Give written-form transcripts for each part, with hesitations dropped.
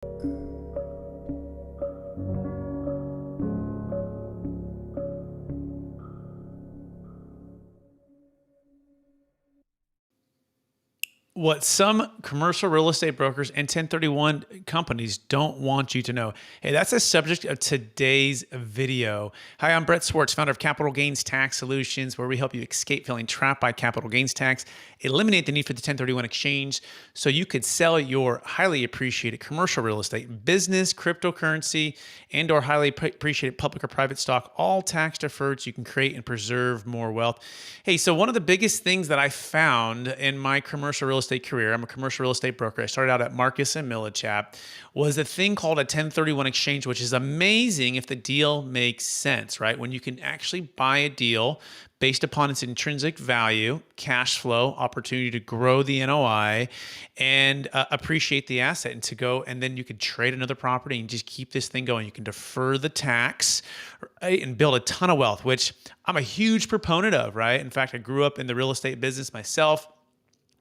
What some commercial real estate brokers and 1031 companies don't want you to know. Hey, that's the subject of today's video. Hi, I'm Brett Swarts, founder of Capital Gains Tax Solutions, where we help you escape feeling trapped by capital gains tax, eliminate the need for the 1031 exchange so you could sell your highly appreciated commercial real estate, business, cryptocurrency, and or highly appreciated public or private stock, all tax deferred so you can create and preserve more wealth. Hey, so one of the biggest things that I found in my commercial real estate career, I'm a commercial real estate broker. I started out at Marcus and Millichap, was a thing called a 1031 exchange, which is amazing if the deal makes sense, right? When you can actually buy a deal based upon its intrinsic value, cash flow, opportunity to grow the NOI, and appreciate the asset, and then you could trade another property and just keep this thing going. You can defer the tax, right, and build a ton of wealth, which I'm a huge proponent of, right? In fact, I grew up in the real estate business myself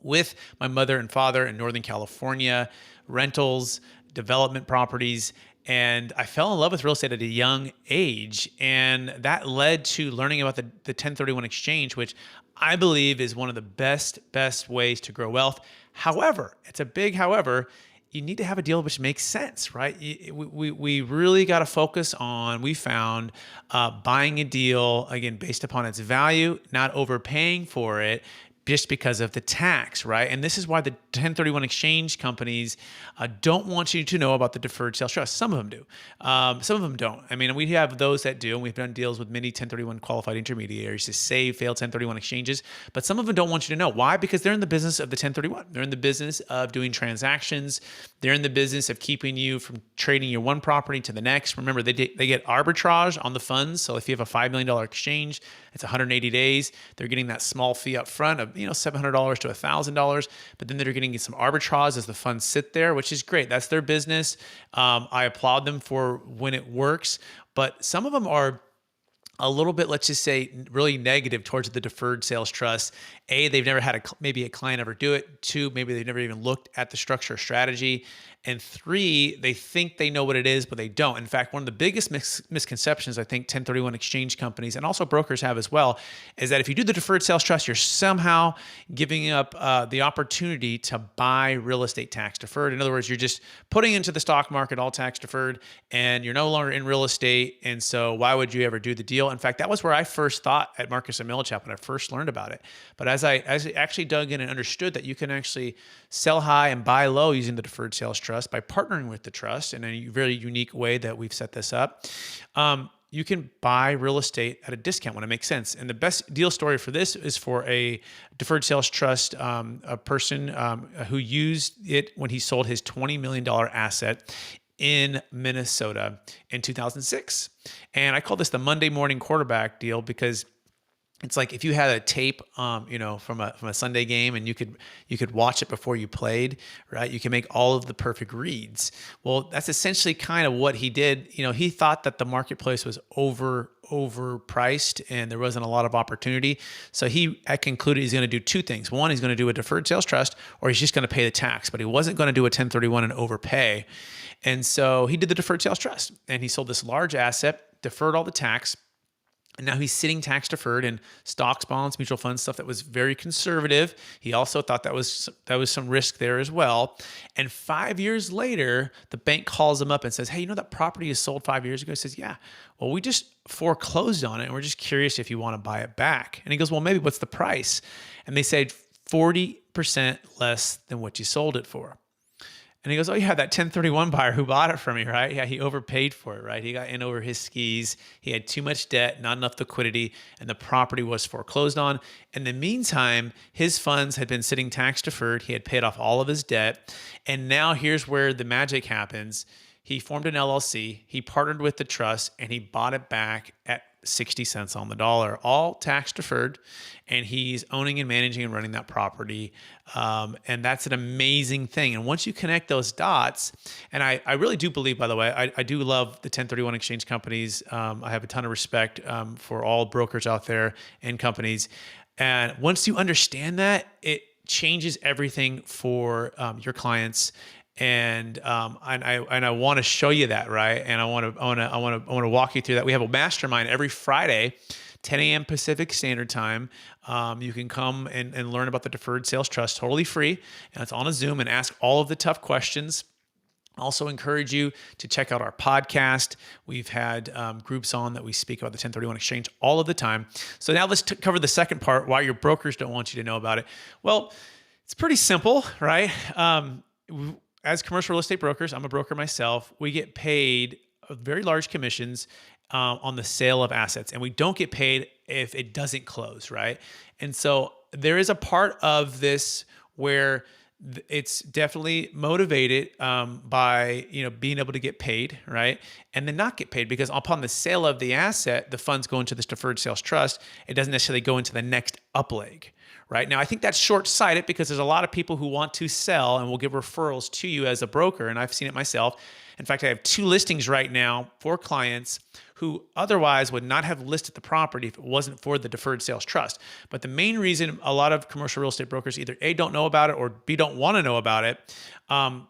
with my mother and father in Northern California, rentals, development properties. And I fell in love with real estate at a young age. And that led to learning about the 1031 exchange, which I believe is one of the best ways to grow wealth. However, it's a big however, you need to have a deal which makes sense, right? We really got to focus on, we found, buying a deal, again, based upon its value, not overpaying for it, just because of the tax, right? And this is why the 1031 exchange companies don't want you to know about the deferred sales trust. Some of them do. Some of them don't. I mean, we have those that do, and we've done deals with many 1031 qualified intermediaries to save failed 1031 exchanges, but some of them don't want you to know. Why? Because they're in the business of the 1031. They're in the business of doing transactions. They're in the business of keeping you from trading your one property to the next. Remember, they get arbitrage on the funds. So if you have a $5 million exchange, it's 180 days. They're getting that small fee up front of $700 to $1,000, but then they're getting some arbitrage as the funds sit there, which is great. That's their business. I applaud them for when it works, but some of them are a little bit, let's just say, really negative towards the deferred sales trust. A, they've never had maybe a client ever do it. Two, maybe they've never even looked at the structure or strategy. And three, they think they know what it is, but they don't. In fact, one of the biggest misconceptions I think 1031 exchange companies and also brokers have as well is that if you do the deferred sales trust, you're somehow giving up the opportunity to buy real estate tax deferred. In other words, you're just putting into the stock market all tax deferred and you're no longer in real estate. And so why would you ever do the deal? In fact, that was where I first thought at Marcus and Millichap when I first learned about it. But as I actually dug in and understood that you can actually sell high and buy low using the deferred sales trust by partnering with the trust in a very unique way that we've set this up, you can buy real estate at a discount when it makes sense. And the best deal story for this is for a deferred sales trust, a person who used it when he sold his $20 million asset in Minnesota in 2006. And I call this the Monday morning quarterback deal because it's like if you had a tape, from a Sunday game, and you could watch it before you played, right? You can make all of the perfect reads. Well, that's essentially kind of what he did. He thought that the marketplace was overpriced and there wasn't a lot of opportunity. So I concluded he's going to do two things. One, he's going to do a deferred sales trust, or he's just going to pay the tax, but he wasn't going to do a 1031 and overpay. And so he did the deferred sales trust, and he sold this large asset, deferred all the tax. And now he's sitting tax deferred in stocks, bonds, mutual funds, stuff that was very conservative. He also thought that was some risk there as well. And 5 years later, the bank calls him up and says, "Hey, that property you sold 5 years ago?" He says, "Yeah. Well, we just foreclosed on it, and we're just curious if you want to buy it back." And he goes, "Well, maybe what's the price?" And they said 40% less than what you sold it for. And he goes, "Oh yeah, that 1031 buyer who bought it from me, right? Yeah, he overpaid for it, right? He got in over his skis. He had too much debt, not enough liquidity, and the property was foreclosed on. In the meantime, his funds had been sitting tax deferred. He had paid off all of his debt. And now here's where the magic happens. He formed an LLC. He partnered with the trust, and he bought it back at 60 cents on the dollar, all tax deferred, and he's owning and managing and running that property. And that's an amazing thing. And once you connect those dots, and I really do believe, by the way, I do love the 1031 exchange companies. I have a ton of respect for all brokers out there and companies. And once you understand that, it changes everything for your clients. I want to show you that, right? And I want to walk you through that. We have a mastermind every Friday, 10 a.m. Pacific Standard Time. You can come and learn about the Deferred Sales Trust totally free. And it's on a Zoom, and ask all of the tough questions. Also encourage you to check out our podcast. We've had groups on that we speak about the 1031 exchange all of the time. So now let's cover the second part, why your brokers don't want you to know about it. Well, it's pretty simple, right? As commercial real estate brokers, I'm a broker myself, we get paid very large commissions on the sale of assets, and we don't get paid if it doesn't close, right? And so there is a part of this where it's definitely motivated by being able to get paid, right? And then not get paid, because upon the sale of the asset, the funds go into this deferred sales trust. It doesn't necessarily go into the next up leg. Right now, I think that's short-sighted, because there's a lot of people who want to sell and will give referrals to you as a broker, and I've seen it myself. In fact, I have 2 listings right now for clients who otherwise would not have listed the property if it wasn't for the deferred sales trust. But the main reason a lot of commercial real estate brokers either A, don't know about it, or B, don't want to know about it,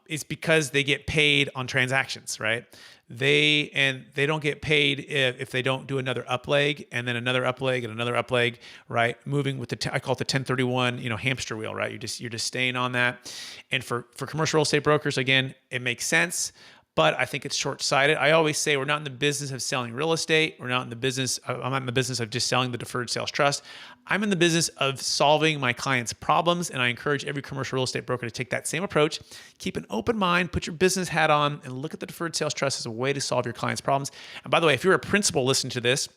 is because they get paid on transactions, right? They don't get paid if they don't do another up leg, and then another up leg, and another up leg, right? Moving with I call it the 1031, hamster wheel, right? You're just staying on that. And for commercial real estate brokers, again, it makes sense, but I think it's short-sighted. I always say we're not in the business of selling real estate. I'm not in the business of just selling the deferred sales trust. I'm in the business of solving my clients' problems, and I encourage every commercial real estate broker to take that same approach. Keep an open mind, put your business hat on, and look at the deferred sales trust as a way to solve your clients' problems. And by the way, if you're a principal listening to this,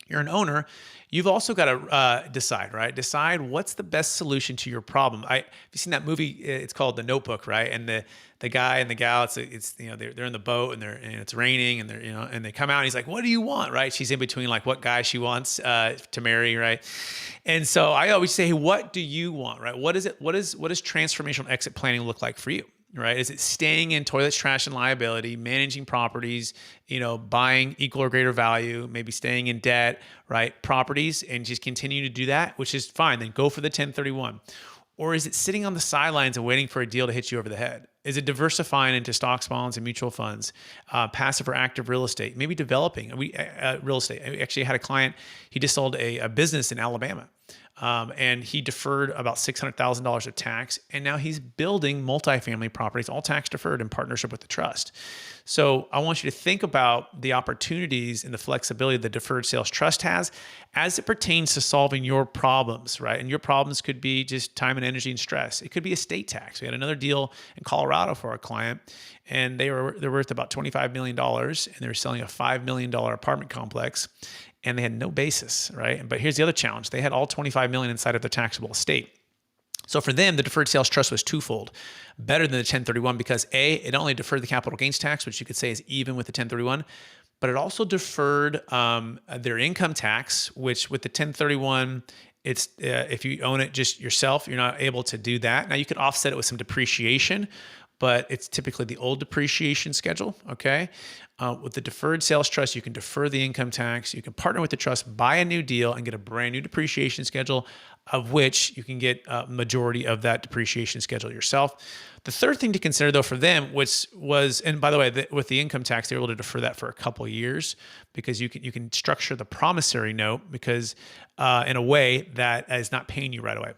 you're an owner, you've also got to decide, right? Decide what's the best solution to your problem. Have you seen that movie? It's called The Notebook, right? And the guy and the gal, they're in the boat, and it's raining, and and they come out, and he's like, "What do you want?" Right? She's in between like what guy she wants to marry, right? And so I always say, what do you want, right? What is it? What does transformational exit planning look like for you? Right? Is it staying in toilets, trash, and liability, managing properties, buying equal or greater value, maybe staying in debt, right? Properties, and just continue to do that, which is fine. Then go for the 1031. Or is it sitting on the sidelines and waiting for a deal to hit you over the head? Is it diversifying into stocks, bonds, and mutual funds, passive or active real estate, maybe developing real estate? I actually had a client, he just sold a business in Alabama. And he deferred about $600,000 of tax, and now he's building multifamily properties, all tax deferred, in partnership with the trust. So I want you to think about the opportunities and the flexibility the deferred sales trust has as it pertains to solving your problems, right? And your problems could be just time and energy and stress. It could be estate tax. We had another deal in Colorado for our client, and they're worth about $25 million, and they were selling a $5 million apartment complex, and they had no basis, right? But here's the other challenge. They had all $25 million inside of their taxable estate. So for them, the deferred sales trust was twofold. Better than the 1031 because A, it only deferred the capital gains tax, which you could say is even with the 1031, but it also deferred their income tax, which with the 1031, it's if you own it just yourself, you're not able to do that. Now you could offset it with some depreciation, but it's typically the old depreciation schedule, okay? With the deferred sales trust, you can defer the income tax. You can partner with the trust, buy a new deal, and get a brand new depreciation schedule, of which you can get a majority of that depreciation schedule yourself. The third thing to consider, though, for them was, and by the way, with the income tax, they were able to defer that for a couple of years because you can structure the promissory note because in a way that is not paying you right away.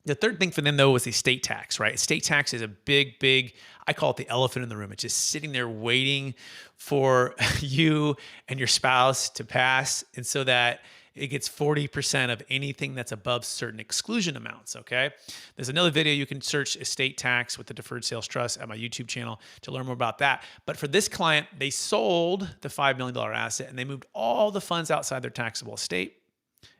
The third thing for them, though, was the estate tax, right? Estate tax is a big, I call it the elephant in the room. It's just sitting there waiting for you and your spouse to pass, and so that it gets 40% of anything that's above certain exclusion amounts, okay? There's another video. You can search estate tax with the deferred sales trust at my YouTube channel to learn more about that. But for this client, they sold the $5 million asset, and they moved all the funds outside their taxable estate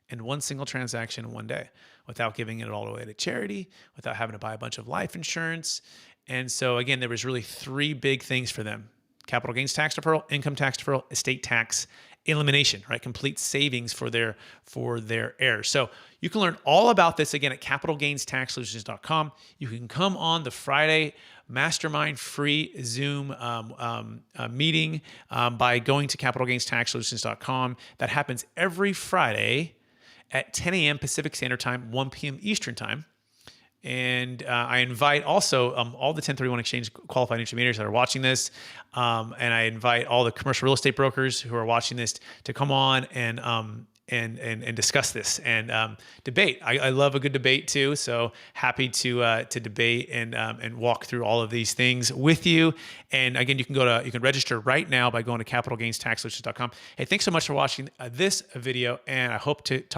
in one single transaction in one day, without giving it all away to charity, without having to buy a bunch of life insurance. And so again, there was really 3 big things for them: capital gains tax deferral, income tax deferral, estate tax elimination, right? Complete savings for their heirs. So you can learn all about this again at capitalgainstaxsolutions.com. You can come on the Friday mastermind free Zoom meeting by going to capitalgainstaxsolutions.com. That happens every Friday at 10 a.m. Pacific Standard Time, 1 p.m. Eastern Time. And I invite also all the 1031 exchange qualified intermediaries that are watching this. And I invite all the commercial real estate brokers who are watching this to come on and discuss this and debate. I love a good debate too. So happy to debate and walk through all of these things with you. And again, you can register right now by going to capitalgainstaxsolutions.com. Hey, thanks so much for watching this video, and I hope to talk